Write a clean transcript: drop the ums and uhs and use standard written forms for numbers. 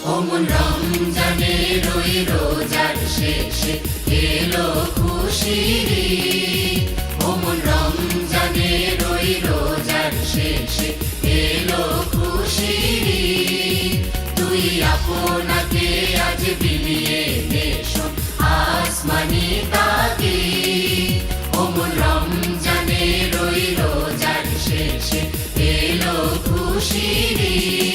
ওমন রমজানের ওই রোজার শেষে এলো খুশির ঈদ। ওমন রমজানের ওই রোজার শেষে এলো খুশির ঈদ। তুই আপনাকে আজ বিলিয়ে দেশো আসমানি তাগিদ। ওমন রমজানের ওই রোজার শেষে এলো খুশির ঈদ।